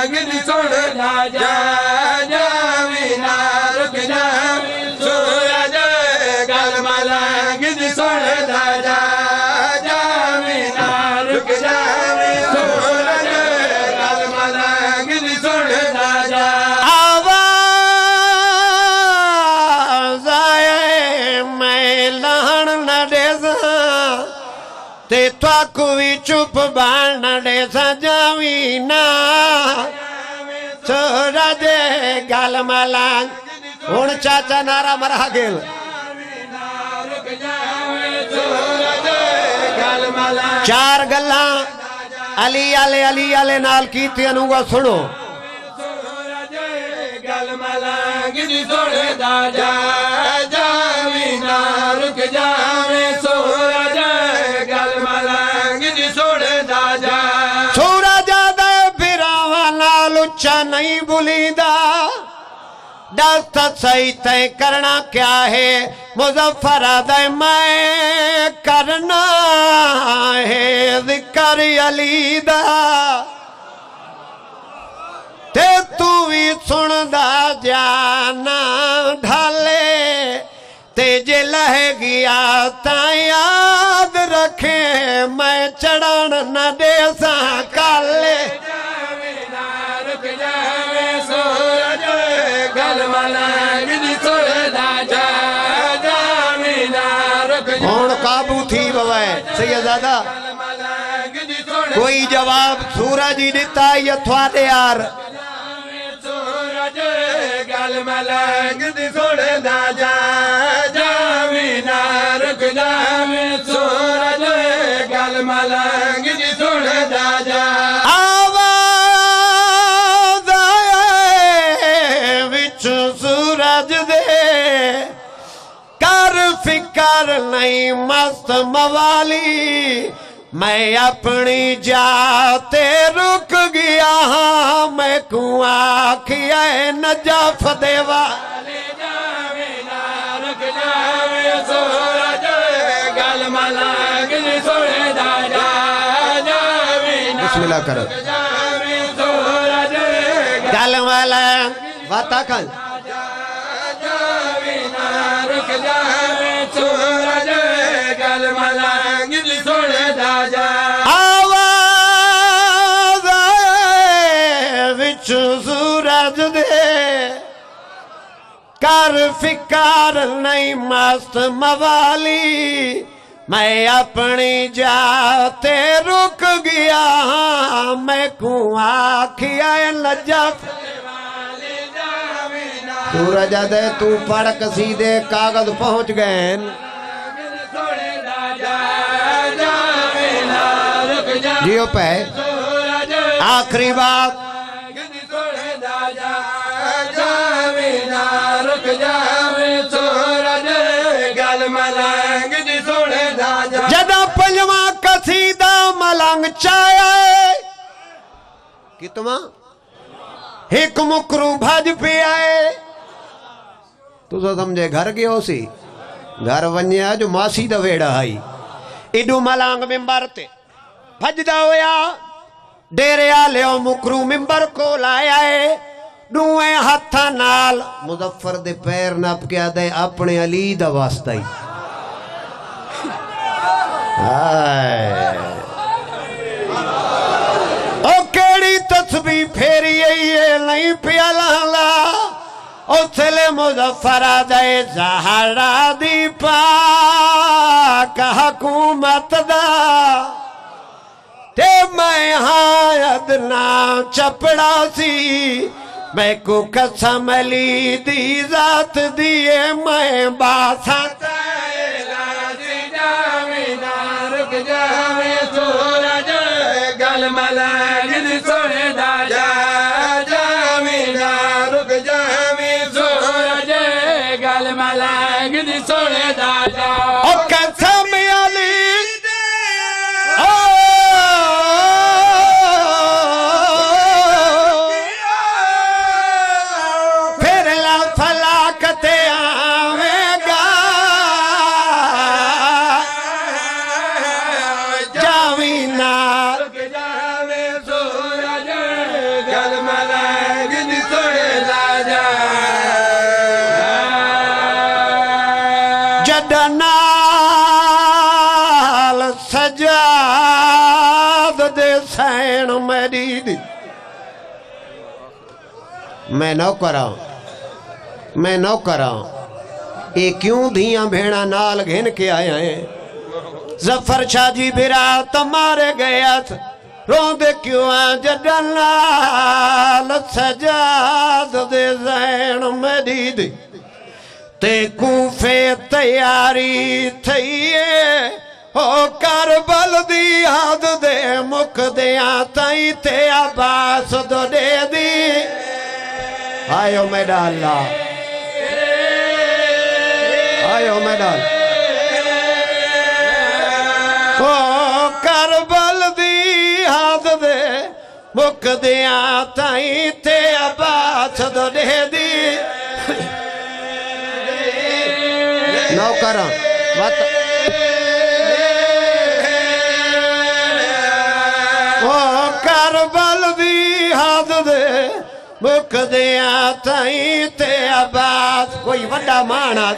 मलंग सुन राजा Xavi ना रुक जावे सूरज गल मलंग सुन राजा जावी ना रुक जावे सूरज गल मलंग सुन राजा आवाज आए मैं लहण न देसा ते त्वाकू भी चुप बाण दे सजावी ना सूरज गल मलंग हुण चाचा नारा मरा गेल चार गल्लां अली आले नाल कीतियां नूं सुनो गल मलंग सुन राजा जावी ना रुक जावे सूरज गल मलंग सुन राजा सूरज दे फिरावा नाल उच्चा नहीं बुलीदा दस्त सही तय करना क्या है मुजफ्फर दे मैं करना है जिक्र अली दा ते तू भी सुनदा जाना ढाले ते जे लह गया ता याद रखे मैं चढ़न न दे सा काले रुक जावे सूरज गल मलंग सुन राजा जावी ना रुक हुण काबू थी बवे सैयदादा कोई जवाब सूरज ही दिता या थवारे यार सूरज गल मलंग सुन राजा जावी ना रुक जावे सूरज गल मलंग सुन राजा आवाज आए विच सूरज दे कर फिकर नहीं मस्त मवाली मैं अपनी जाते रुक गया हाँ मैं कुआ आखिया नजफ देवा रुक जावे सूरज गल मलंग सुन राजा जावी ना बिस्मिल्लाह करो जावे सूरज गल मलंग वाता कल जावी ना रुक जावे सूरज गल मलंग सुन राजा आवाज आए विच सूरज दे कर फिकार नहीं मस्त मवाली मैं अपनी जाते रुक गया हाँ मैं कुआ आखिया नजफ सूरज दे तू पढ़ कसीदे कागज पहुंच गए जियो पे आखिरी बात रुक जावे सूरज गल मलंग सुन राजा जदा पंजवा कसीदा मलंग चाया कितवा एक मुकरू भज पे आए तू तो समझे घर गयो सी घर वन्या जो मासी दा वेड़ा आई इडू मलंग मिंबर ते भजदा होया डेरे आलियो मुकरू मिंबर को लाया है दुए हथा नाल मुजफ्फर दे पैर नप के आदे अपने अली दा वास्ता ही ओ केड़ी तस्बीह फेरी है नहीं प्याला ला उसले मुजफ्फर दे ज़हरा दी पाक हुकूमत दा ते मैं हाँ अदना चपड़ा सी मैं को कसम ली दी जात दिए मैं बासा रुक जावे सूरज गल मलंग सुन राजा जावी ना रुक जावे सूरज गल मलंग सुन राजा ओ कसम अली फिर ला फलाकते आवेगा जावी ना रुक जावे सूरज गल जड़ा नाल सजाद दे सैन मेरी दी मैं नौकर ये क्यों धियां भेड़ा नाल घिन के आया है जफर शाह जी बिरात मारे गया रोंदे क्यों जड़ा नाल सजाद दे सैन मेरी दी ते कूफे तैयारी थई हो करबल दी याद दे मुख दिया ताई ते अब्बास दो दे दी आयो मेरा अल्लाह आयो मेरा हो करबल दी याद दे मुख दिया ताई ते अब्बास दो दे दी नौकर ओ करबल दी याद दे मुख दिया ताई ते अब्बास कोई वड्डा माना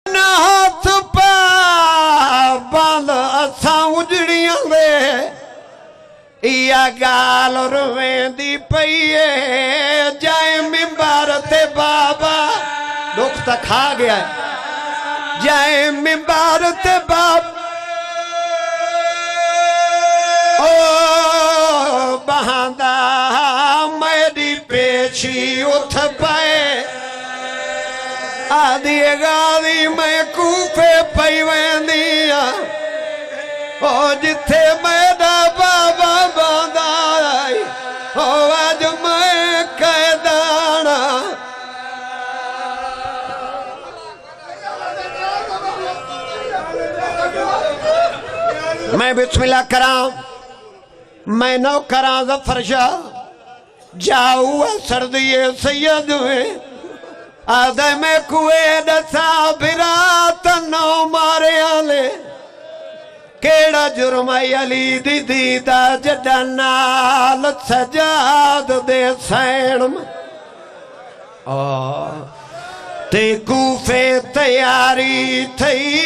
हाथ पा बंद असां उजड़ियां दे या गाल रुवेंदी पई जाए मिंबर ते बाबा दुख तो खा गया जाए मिंबर ते बाबा ओ बहांदा मेरी पेशी उठ पाए आदि गाली मैं कूफे पई वेंदी ओ जिथे मेरा बाबा बांदा ओ अज मैं कैदाना मैं बिस्मिल्लाह करा मैं नौ करा जफर शाह जाऊ सर्दी सैयद में आदे में कुए दसा बिरात नौ मारे आले केड़ा जुर्म अली दी दीदा जड़ा नाल सजाद दे सैन ते कूफे तैयारी थई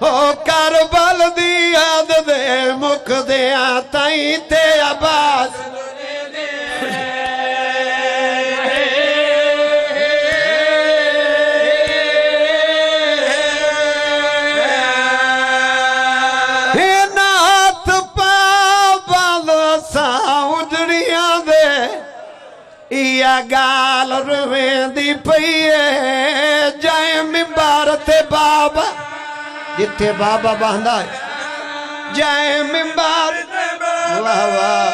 हो करबल दी याद दे मुख दिया ताई ते अब्बास गाल रुवेंदी पई जाए मिंबर ते बाबा जिथे बाबा बहंदा जाए मिंबर वाह वाह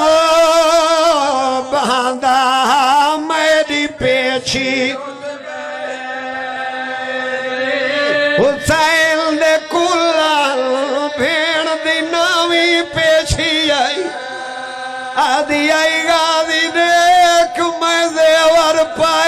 ओ बहंदा मेरी पेशी हुसैन दे कुलाल भेण दी नावी पेशी आई आदि आई गादी देख मैं जेवर पाए